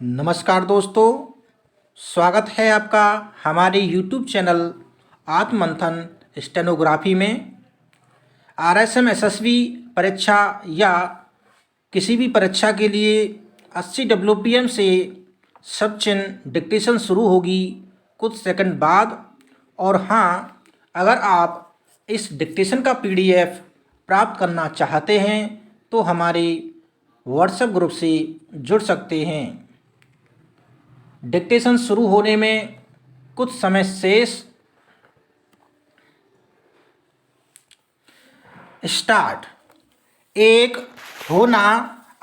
नमस्कार दोस्तों, स्वागत है आपका हमारे YouTube चैनल आत्ममंथन स्टेनोग्राफी में। आरएसएम एसएसबी परीक्षा या किसी भी परीक्षा के लिए 80 WPM से सब चिन्ह डिक्टेशन शुरू होगी कुछ सेकंड बाद। और हाँ, अगर आप इस डिक्टेशन का PDF प्राप्त करना चाहते हैं तो हमारे व्हाट्सएप ग्रुप से जुड़ सकते हैं। डिक्टेशन शुरू होने में कुछ समय शेष। स्टार्ट। एक होना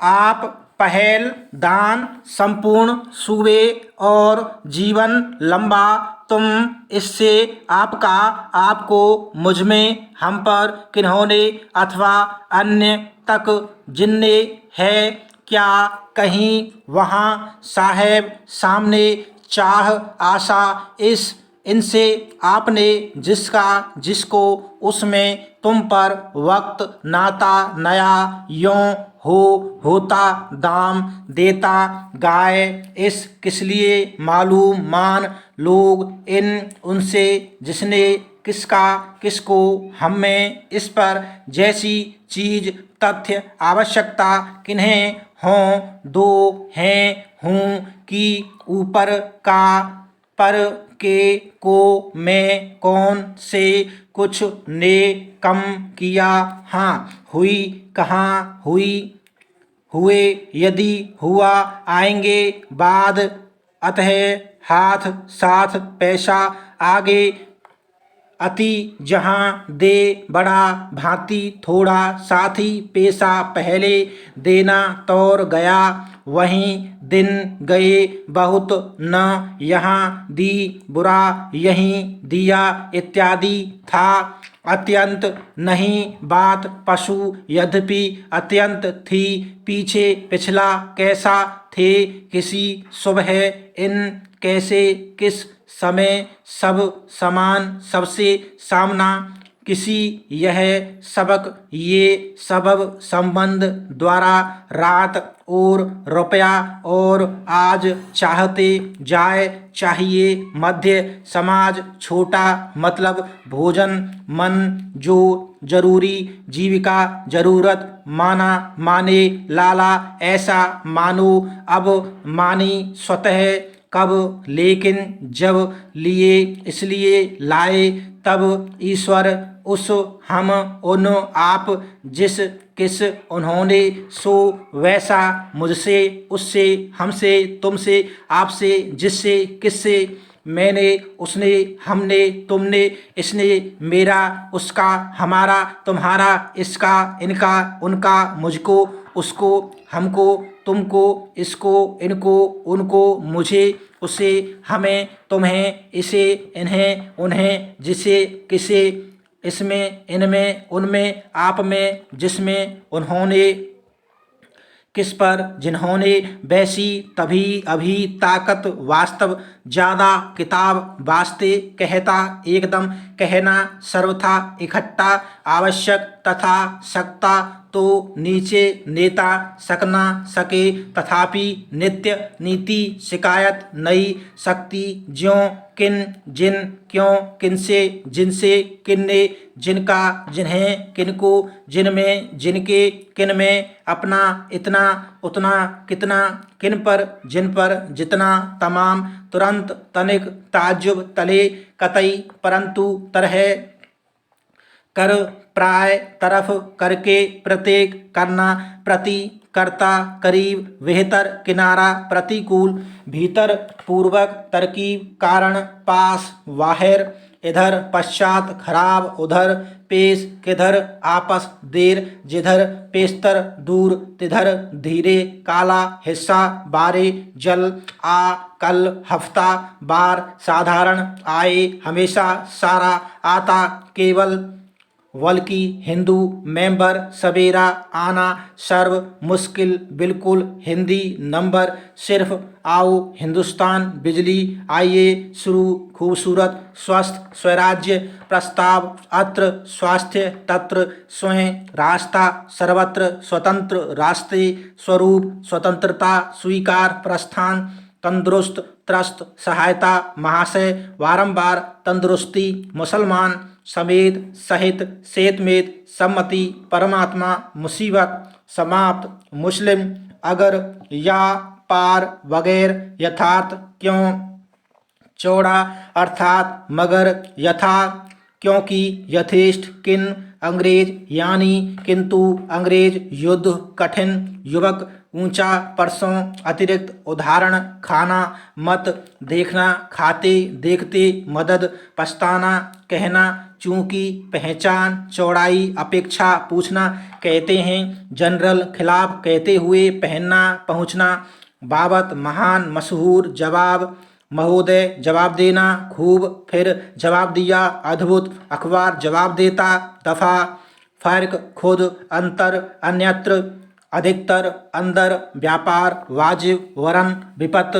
आप पहल दान संपूर्ण सूबे और जीवन लंबा तुम इससे आपका आपको मुझमें हम पर किन्होंने अथवा अन्य तक जिनने है क्या कहीं वहाँ साहेब सामने चाह आशा इस इनसे आपने जिसका जिसको उसमें तुम पर वक्त नाता नया यों हो होता दाम देता गाय इस किसलिए मालूम मान लोग इन उनसे जिसने किसका किसको हम में इस पर जैसी चीज तथ्य आवश्यकता किन्हें हों दो हैं हूँ कि ऊपर का पर के को मैं कौन से कुछ ने कम किया हाँ हुई कहाँ हुई हुए यदि हुआ आएंगे बाद अतः हाथ साथ पैसा आगे अति जहाँ दे बड़ा भांति थोड़ा साथी पैसा पहले देना तौर गया वहीं दिन गए बहुत न यहाँ दी बुरा यहीं दिया इत्यादि था अत्यंत नहीं बात पशु यद्यपि अत्यंत थी पीछे पिछला कैसा थे किसी सुबह इन कैसे किस समय सब समान सबसे सामना किसी यह सबक ये सबब संबंध द्वारा रात और रुपया और आज चाहते जाए चाहिए मध्य समाज छोटा मतलब भोजन मन जो जरूरी जीविका जरूरत माना माने लाला ऐसा मानो अब मानी स्वतः कब लेकिन जब लिए इसलिए लाए तब ईश्वर उस हम उन आप जिस किस उन्होंने सो वैसा मुझसे उससे हमसे तुमसे आपसे जिससे किससे मैंने उसने हमने तुमने इसने मेरा उसका हमारा तुम्हारा इसका इनका उनका मुझको उसको हमको तुमको इसको इनको उनको मुझे उसे हमें तुम्हें इसे इन्हें उन्हें जिसे किसे इसमें इनमें उनमें आप में जिसमें उन्होंने किस पर जिन्होंने वैसी तभी अभी ताकत वास्तव ज़्यादा किताब वास्ते कहता एकदम कहना सर्वथा इकट्ठा आवश्यक तथा सकता तो नीचे नेता सकना सके तथापि नित्य नीति शिकायत नई शक्ति ज्यों किन जिन क्यों किनसे जिनसे किन्ने जिनका जिन्हें किनको जिनमें जिनके किन में अपना इतना उतना कितना किन पर जिन पर जितना तमाम तुरंत तनिक ताज्जुब तले कतई परंतु तरह कर प्राय तरफ करके प्रत्येक करना प्रति कर्ता करीब बेहतर किनारा प्रतिकूल भीतर पूर्वक तरकीब कारण पास बाहर इधर पश्चात खराब उधर पेश किधर आपस देर जिधर पेस्तर दूर तिधर धीरे काला हिस्सा बारे जल आ कल हफ्ता बार साधारण आए हमेशा सारा आता केवल बल्कि हिंदू मेंबर सवेरा आना सर्व मुश्किल बिल्कुल हिंदी नंबर सिर्फ आओ हिंदुस्तान बिजली आइए शुरू खूबसूरत स्वस्थ स्वराज्य प्रस्ताव अत्र स्वास्थ्य तत्र स्वयं रास्ता सर्वत्र स्वतंत्र रास्ते स्वरूप स्वतंत्रता स्वीकार प्रस्थान तंदुरुस्त त्रस्त सहायता महाशय बारंबार तंदुरुस्ती मुसलमान समेत सहित सेतमेत सम्मति परमात्मा मुसीबत समाप्त मुस्लिम अगर या पार बगैर यथार्थ क्यों चौड़ा अर्थात मगर यथा क्योंकि यथेष्ट किन अंग्रेज यानी किंतु अंग्रेज युद्ध कठिन युवक ऊंचा परसों अतिरिक्त उदाहरण खाना मत देखना खाते देखते मदद पछताना कहना चूंकि पहचान चौड़ाई अपेक्षा पूछना कहते हैं जनरल खिलाफ कहते हुए पहनना पहुंचना बाबत महान मशहूर जवाब महोदय जवाब देना खूब फिर जवाब दिया अद्भुत अखबार जवाब देता दफा फर्क खुद अंतर अन्यत्र अधिकतर अंदर व्यापार वाजिब वरन विपत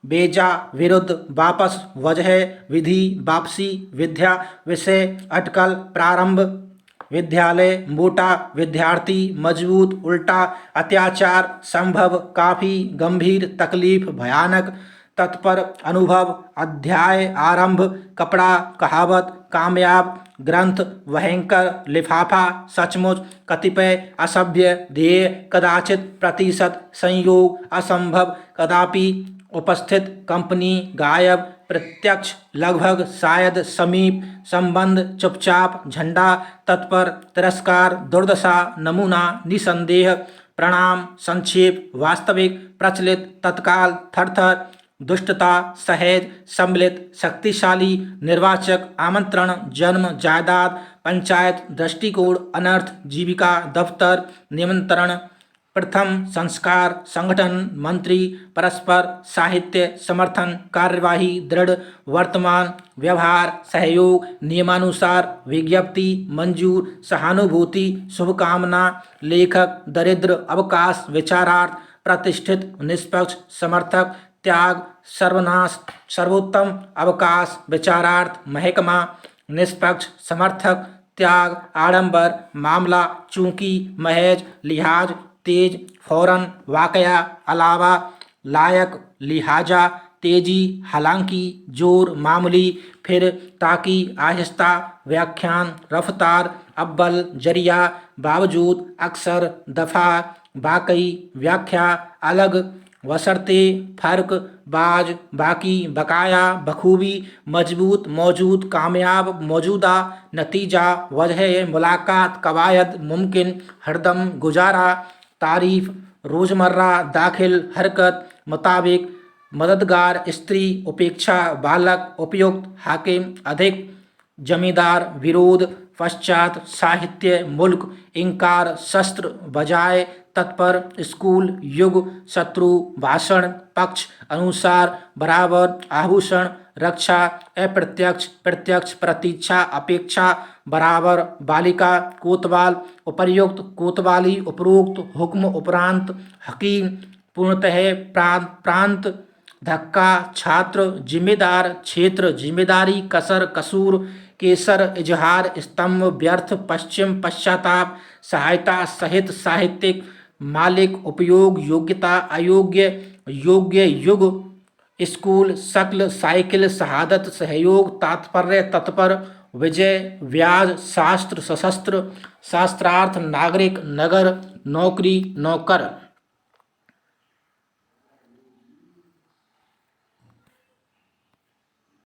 बेजा विरुद्ध वापस वजह विधि वापसी विद्या विषय अटकल प्रारंभ विद्यालय मोटा विद्यार्थी मजबूत उल्टा अत्याचार संभव काफी गंभीर तकलीफ भयानक तत्पर अनुभव अध्याय आरंभ कपड़ा कहावत कामयाब ग्रंथ भयंकर लिफाफा सचमुच कतिपय असभ्य ध्येय कदाचित प्रतिशत संयोग असंभव कदापि उपस्थित कंपनी गायब प्रत्यक्ष लगभग शायद समीप संबंध चुपचाप झंडा तत्पर तिरस्कार दुर्दशा नमूना निसंदेह प्रणाम संक्षेप वास्तविक प्रचलित तत्काल थरथर दुष्टता सहज सम्मिलित शक्तिशाली निर्वाचक आमंत्रण जन्म जायदाद पंचायत दृष्टिकोण अनर्थ जीविका दफ्तर निमंत्रण प्रथम संस्कार संगठन मंत्री परस्पर साहित्य समर्थन कार्यवाही दृढ़ वर्तमान व्यवहार सहयोग नियमानुसार विज्ञप्ति मंजूर सहानुभूति शुभकामना लेखक दरिद्र अवकाश विचारार्थ प्रतिष्ठित निष्पक्ष समर्थक त्याग सर्वनाश सर्वोत्तम अवकाश विचारार्थ महकमा निष्पक्ष समर्थक त्याग आडंबर मामला चूंकि महज लिहाज तेज फौरन वाकया अलावा लायक लिहाजा तेजी हालांकि जोर मामूली फिर ताकि आहिस्ता व्याख्यान रफ्तार अव्वल जरिया बावजूद अक्सर दफा बाकई व्याख्या अलग वशर्ते फर्क बाज बाकी बकाया बखूबी मजबूत मौजूद कामयाब मौजूदा नतीजा वजह मुलाकात कवायद मुमकिन हरदम गुजारा तारीफ रोज़मर्रा दाखिल हरकत मुताबिक मददगार स्त्री उपेक्षा बालक उपयुक्त हाकिम अधिक जमींदार विरोध पश्चात साहित्य मुल्क इंकार शस्त्र बजाय तत्पर स्कूल युग शत्रु भाषण पक्ष अनुसार बराबर आभूषण रक्षा अप्रत्यक्ष प्रत्यक्ष प्रतीक्षा अपेक्षा बराबर बालिका कोतवाल उपर्युक्त कोतवाली उपरोक्त हुक्म उपरांत हकीम पूर्णतः प्रांत धक्का छात्र जिम्मेदार क्षेत्र जिम्मेदारी कसर कसूर केसर इजहार स्तंभ व्यर्थ पश्चिम पश्चाताप सहायता सहित साहित्यिक मालिक उपयोग योग्यता अयोग्य योग्य युग स्कूल शक्ल साइकिल शहादत सहयोग तात्पर्य तत्पर विजय व्याज शास्त्र सशस्त्र शास्त्रार्थ नागरिक नगर नौकरी नौकर